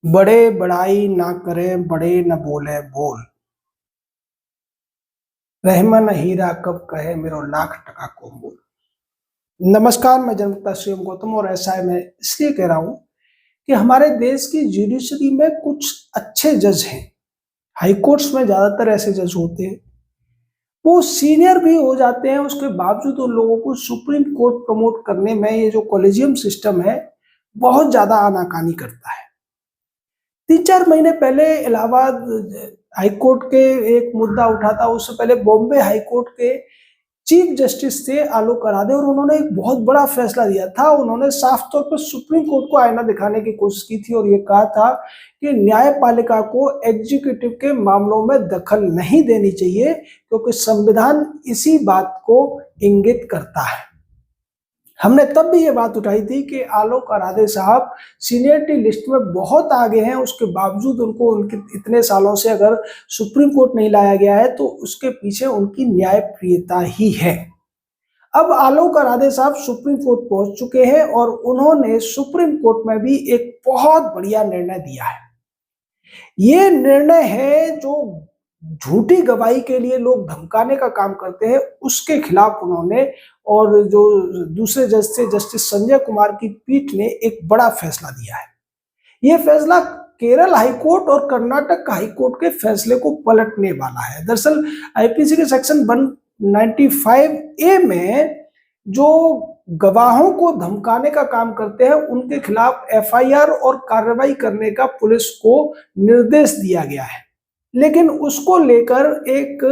बड़े बड़ाई ना करें, बड़े न बोले बोल। रहमन हीरा कब कहे मेरो लाख टका को मोल। नमस्कार, मैं जनता श्रीम गौतम और ऐसा है मैं इसलिए कह रहा हूं कि हमारे देश की जुडिशरी में कुछ अच्छे जज हैं। हाई कोर्ट्स में ज्यादातर ऐसे जज होते हैं। वो सीनियर भी हो जाते हैं, उसके बावजूद उन लोगों को सुप्रीम कोर्ट प्रमोट करने में ये जो कॉलेजियम सिस्टम है, बहुत ज्यादा आनाकानी करता है। 3-4 महीने पहले इलाहाबाद हाई कोर्ट के एक मुद्दा उठा था। उससे पहले बॉम्बे हाई कोर्ट के चीफ जस्टिस थे आलोक अराधे और उन्होंने एक बहुत बड़ा फैसला दिया था। उन्होंने साफ तौर पर सुप्रीम कोर्ट को आईना दिखाने की कोशिश की थी और ये कहा था कि न्यायपालिका को एग्जीक्यूटिव के मामलों में दखल नहीं देनी चाहिए, क्योंकि संविधान इसी बात को इंगित करता है। हमने तब भी ये बात उठाई थी कि आलोक अराधे साहब सीनियरिटी लिस्ट में बहुत आगे हैं, उसके बावजूद उनको उनके इतने सालों से अगर सुप्रीम कोर्ट नहीं लाया गया है तो उसके पीछे उनकी न्यायप्रियता ही है। अब आलोक अराधे साहब सुप्रीम कोर्ट पहुंच चुके हैं और उन्होंने सुप्रीम कोर्ट में भी एक बहुत बढ़िया निर्णय दिया है। ये निर्णय है जो झूठी गवाही के लिए लोग धमकाने का काम करते हैं, उसके खिलाफ उन्होंने और जो दूसरे जज थे जस्टिस संजय कुमार की पीठ ने एक बड़ा फैसला दिया है। ये फैसला केरल हाईकोर्ट और कर्नाटक हाईकोर्ट के फैसले को पलटने वाला है। दरअसल आईपीसी के सेक्शन 195 ए में जो गवाहों को धमकाने का काम करते हैं उनके खिलाफ एफआईआर और कार्रवाई करने का पुलिस को निर्देश दिया गया है, लेकिन उसको लेकर एक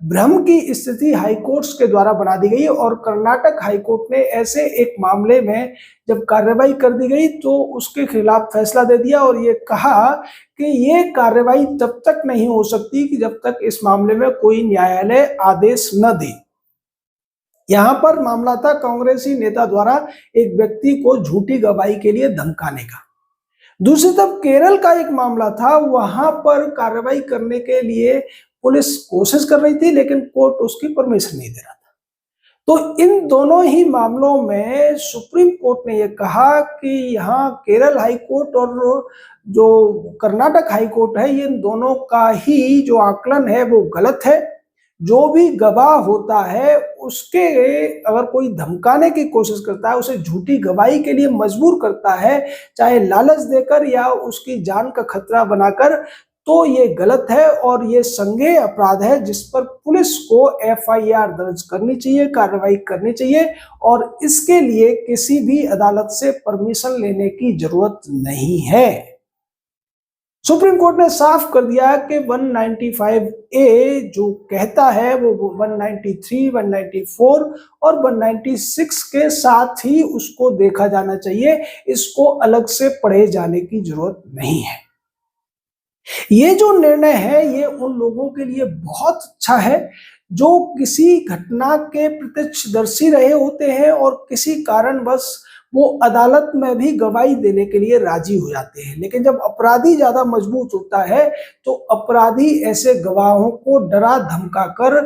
भ्रम की स्थिति हाईकोर्ट्स के द्वारा बना दी गई और कर्नाटक हाईकोर्ट ने ऐसे एक मामले में जब कार्रवाई कर दी गई तो उसके खिलाफ फैसला दे दिया और ये कहा कि ये कार्रवाई तब तक नहीं हो सकती कि जब तक इस मामले में कोई न्यायालय आदेश न दे। यहां पर मामला था कांग्रेसी नेता द्वारा एक व्यक्ति को झूठी गवाही के लिए धमकाने का। दूसरी तरफ केरल का एक मामला था, वहां पर कार्रवाई करने के लिए पुलिस कोशिश कर रही थी लेकिन कोर्ट उसकी परमिशन नहीं दे रहा था। तो इन दोनों ही मामलों में सुप्रीम कोर्ट ने यह कहा कि यहाँ केरल हाई कोर्ट और जो कर्नाटक हाई कोर्ट है, इन दोनों का ही जो आकलन है वो गलत है। जो भी गवाह होता है उसके अगर कोई धमकाने की कोशिश करता है, उसे झूठी गवाही के लिए मजबूर करता है, चाहे लालच देकर या उसकी जान का खतरा बनाकर, तो ये गलत है और ये संज्ञेय अपराध है जिस पर पुलिस को एफआईआर दर्ज करनी चाहिए, कार्रवाई करनी चाहिए और इसके लिए किसी भी अदालत से परमिशन लेने की जरूरत नहीं है। सुप्रीम कोर्ट ने साफ कर दिया कि 195 ए जो कहता है वो 193, 194 और 196 के साथ ही उसको देखा जाना चाहिए, इसको अलग से पढ़े जाने की जरूरत नहीं है। ये जो निर्णय है ये उन लोगों के लिए बहुत अच्छा है जो किसी घटना के प्रत्यक्षदर्शी रहे होते हैं और किसी कारणवश वो अदालत में भी गवाही देने के लिए राजी हो जाते हैं। लेकिन जब अपराधी ज्यादा मजबूत होता है तो अपराधी ऐसे गवाहों को डरा धमका कर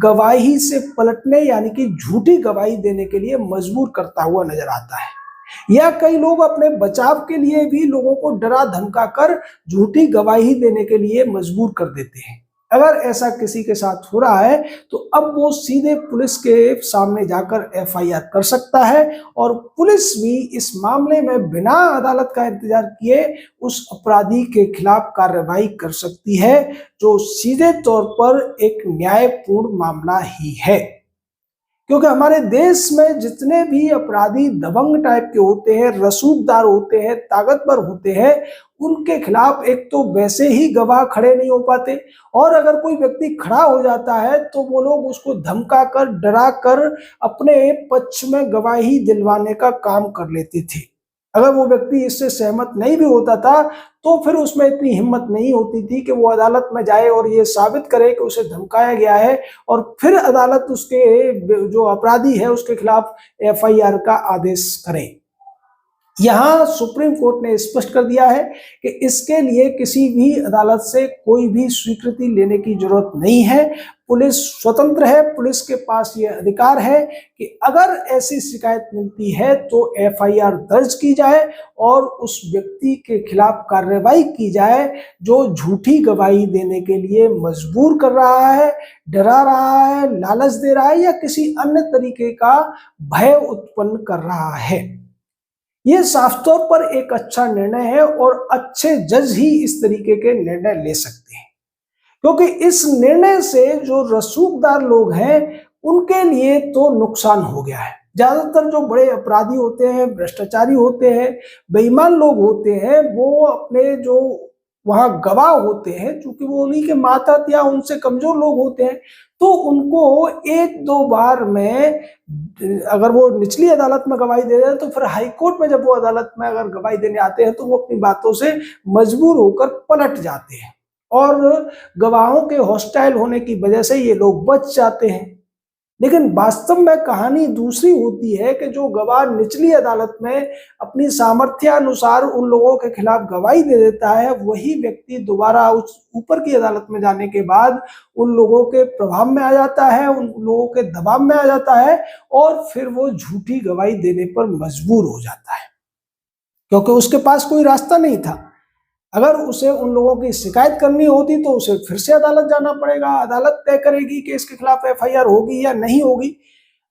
गवाही से पलटने यानी कि झूठी गवाही देने के लिए मजबूर करता हुआ नजर आता है। या कई लोग अपने बचाव के लिए भी लोगों को डरा धमका कर झूठी गवाही देने के लिए मजबूर कर देते हैं। अगर ऐसा किसी के साथ हो रहा है तो अब वो सीधे पुलिस के सामने जाकर एफआईआर कर सकता है और पुलिस भी इस मामले में बिना अदालत का इंतजार किए उस अपराधी के खिलाफ कार्रवाई कर सकती है, जो सीधे तौर पर एक न्यायपूर्ण मामला ही है। क्योंकि हमारे देश में जितने भी अपराधी दबंग टाइप के होते हैं, रसूखदार होते हैं, ताकतवर होते हैं, उनके खिलाफ एक तो वैसे ही गवाह खड़े नहीं हो पाते और अगर कोई व्यक्ति खड़ा हो जाता है तो वो लोग उसको धमका कर डरा कर अपने पक्ष में गवाही दिलवाने का काम कर लेते थे। अगर वो व्यक्ति इससे सहमत नहीं भी होता था तो फिर उसमें इतनी हिम्मत नहीं होती थी कि वो अदालत में जाए और ये साबित करे कि उसे धमकाया गया है और फिर अदालत उसके जो अपराधी है उसके खिलाफ एफआईआर का आदेश करे। यहाँ सुप्रीम कोर्ट ने स्पष्ट कर दिया है कि इसके लिए किसी भी अदालत से कोई भी स्वीकृति लेने की जरूरत नहीं है। पुलिस स्वतंत्र है, पुलिस के पास ये अधिकार है कि अगर ऐसी शिकायत मिलती है तो एफआईआर दर्ज की जाए और उस व्यक्ति के खिलाफ कार्रवाई की जाए जो झूठी गवाही देने के लिए मजबूर कर रहा है, डरा रहा है, लालच दे रहा है या किसी अन्य तरीके का भय उत्पन्न कर रहा है। ये साफ तौर पर एक अच्छा निर्णय है और अच्छे जज ही इस तरीके के निर्णय ले सकते हैं, क्योंकि इस निर्णय से जो रसूखदार लोग हैं उनके लिए तो नुकसान हो गया है। ज्यादातर जो बड़े अपराधी होते हैं, भ्रष्टाचारी होते हैं, बेईमान लोग होते हैं, वो अपने जो वहां गवाह होते हैं, चूंकि वो उन्हीं के माता या उनसे कमजोर लोग होते हैं, तो उनको एक दो बार में, अगर वो निचली अदालत में गवाही दे रहे हैं तो फिर हाई कोर्ट में जब वो अदालत में अगर गवाही देने आते हैं तो वो अपनी बातों से मजबूर होकर पलट जाते हैं और गवाहों के हॉस्टाइल होने की वजह से ये लोग बच जाते हैं। लेकिन वास्तव में कहानी दूसरी होती है कि जो गवाह निचली अदालत में अपनी सामर्थ्य अनुसार उन लोगों के खिलाफ गवाही दे देता है, वही व्यक्ति दोबारा उस ऊपर की अदालत में जाने के बाद उन लोगों के प्रभाव में आ जाता है, उन लोगों के दबाव में आ जाता है और फिर वो झूठी गवाही देने पर मजबूर हो जाता है, क्योंकि उसके पास कोई रास्ता नहीं था। अगर उसे उन लोगों की शिकायत करनी होती तो उसे फिर से अदालत जाना पड़ेगा, अदालत तय करेगी कि इसके खिलाफ एफआईआर होगी या नहीं होगी,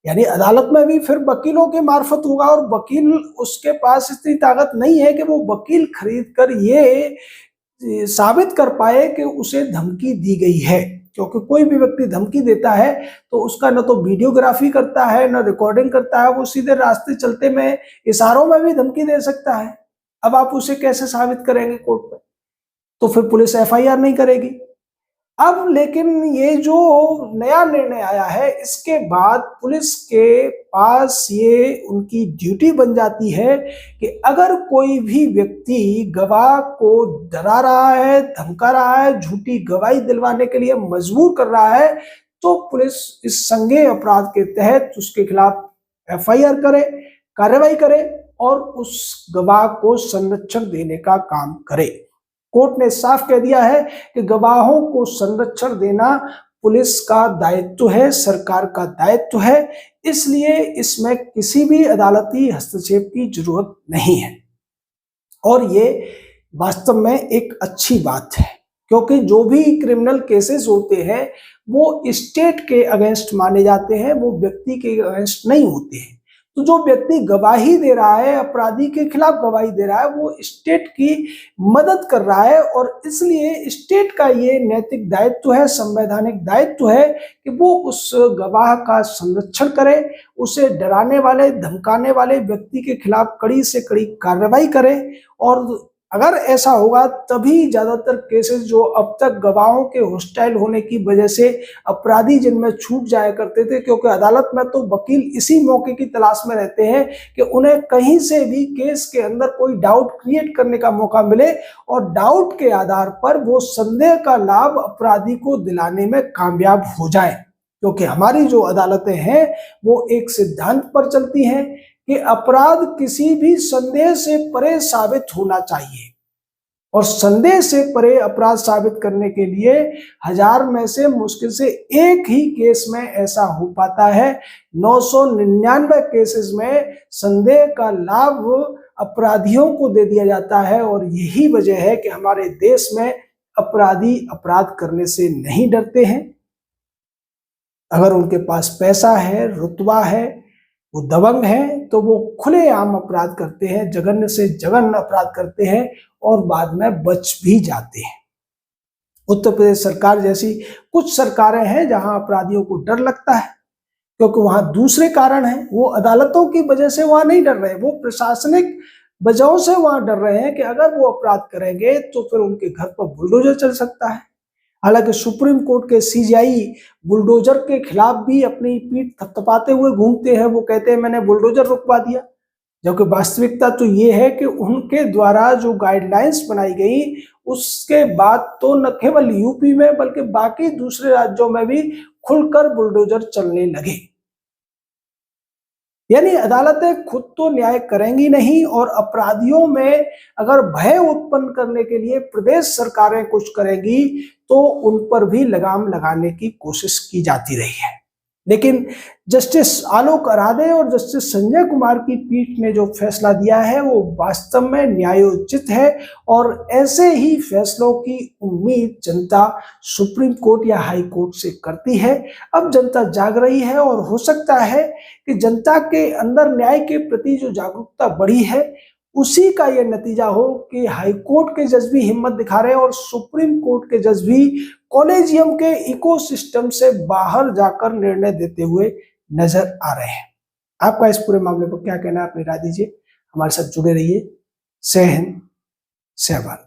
यानी अदालत में भी फिर वकीलों के मार्फत होगा और वकील, उसके पास इतनी ताकत नहीं है कि वो वकील खरीद कर ये साबित कर पाए कि उसे धमकी दी गई है। क्योंकि कोई भी व्यक्ति धमकी देता है तो उसका न तो वीडियोग्राफी करता है, न रिकॉर्डिंग करता है, वो सीधे रास्ते चलते में इशारों में भी धमकी दे सकता है। अब आप उसे कैसे साबित करेंगे कोर्ट में? तो फिर पुलिस एफआईआर नहीं करेगी। अब लेकिन ये जो नया निर्णय आया है, इसके बाद पुलिस के पास ये उनकी ड्यूटी बन जाती है कि अगर कोई भी व्यक्ति गवाह को डरा रहा है, धमका रहा है, झूठी गवाही दिलवाने के लिए मजबूर कर रहा है, तो पुलिस इस संज्ञेय अपराध के तहत उसके खिलाफ एफआईआर करे, कार्रवाई करे और उस गवाह को संरक्षण देने का काम करे। कोर्ट ने साफ कह दिया है कि गवाहों को संरक्षण देना पुलिस का दायित्व है, सरकार का दायित्व है, इसलिए इसमें किसी भी अदालती हस्तक्षेप की जरूरत नहीं है। और ये वास्तव में एक अच्छी बात है, क्योंकि जो भी क्रिमिनल केसेस होते हैं वो स्टेट के अगेंस्ट माने जाते हैं, वो व्यक्ति के अगेंस्ट नहीं होते हैं। तो जो व्यक्ति गवाही दे रहा है, अपराधी के खिलाफ गवाही दे रहा है, वो स्टेट की मदद कर रहा है और इसलिए स्टेट का ये नैतिक दायित्व है, संवैधानिक दायित्व है कि वो उस गवाह का संरक्षण करे, उसे डराने वाले, धमकाने वाले व्यक्ति के खिलाफ कड़ी से कड़ी कार्रवाई करे। और अगर ऐसा होगा तभी ज्यादातर केसेस जो अब तक गवाहों के हॉस्टाइल होने की वजह से अपराधी जिनमें छूट जाया करते थे, क्योंकि अदालत में तो वकील इसी मौके की तलाश में रहते हैं कि उन्हें कहीं से भी केस के अंदर कोई डाउट क्रिएट करने का मौका मिले और डाउट के आधार पर वो संदेह का लाभ अपराधी को दिलाने में कामयाब हो जाए। क्योंकि हमारी जो अदालतें हैं वो एक सिद्धांत पर चलती हैं कि अपराध किसी भी संदेह से परे साबित होना चाहिए और संदेह से परे अपराध साबित करने के लिए 1000 में से मुश्किल से एक ही केस में ऐसा हो पाता है। 999 केसेस में संदेह का लाभ अपराधियों को दे दिया जाता है और यही वजह है कि हमारे देश में अपराधी अपराध करने से नहीं डरते हैं। अगर उनके पास पैसा है, रुतबा है, वो दबंग है, तो वो खुलेआम अपराध करते हैं, जघन्य से जघन्य अपराध करते हैं और बाद में बच भी जाते हैं। उत्तर प्रदेश सरकार जैसी कुछ सरकारें हैं जहां अपराधियों को डर लगता है, क्योंकि वहां दूसरे कारण हैं। वो अदालतों की वजह से वहां नहीं डर रहे, वो प्रशासनिक वजहों से वहां डर रहे हैं कि अगर वो अपराध करेंगे तो फिर उनके घर पर बुलडोजर चल सकता है। हालांकि सुप्रीम कोर्ट के सीजेआई बुलडोजर के खिलाफ भी अपनी पीठ थपथपाते हुए घूमते हैं, वो कहते हैं मैंने बुलडोजर रुकवा दिया, जबकि वास्तविकता तो ये है कि उनके द्वारा जो गाइडलाइंस बनाई गई उसके बाद तो न केवल यूपी में बल्कि बाकी दूसरे राज्यों में भी खुलकर बुलडोजर चलने लगे। यानी अदालतें खुद तो न्याय करेंगी नहीं और अपराधियों में अगर भय उत्पन्न करने के लिए प्रदेश सरकारें कुछ करेंगी तो उन पर भी लगाम लगाने की कोशिश की जाती रही है। लेकिन जस्टिस आलोक अराधे और जस्टिस संजय कुमार की पीठ ने जो फैसला दिया है वो वास्तव में न्यायोचित है और ऐसे ही फैसलों की उम्मीद जनता सुप्रीम कोर्ट या हाई कोर्ट से करती है। अब जनता जाग रही है और हो सकता है कि जनता के अंदर न्याय के प्रति जो जागरूकता बढ़ी है उसी का यह नतीजा हो कि हाई कोर्ट के जज भी हिम्मत दिखा रहे हैं और सुप्रीम कोर्ट के जज भी कॉलेजियम के इकोसिस्टम से बाहर जाकर निर्णय देते हुए नजर आ रहे हैं। आपका इस पूरे मामले पर क्या कहना है, अपनी राय दीजिए। हमारे साथ जुड़े रहिए। जय हिंद, जय भारत।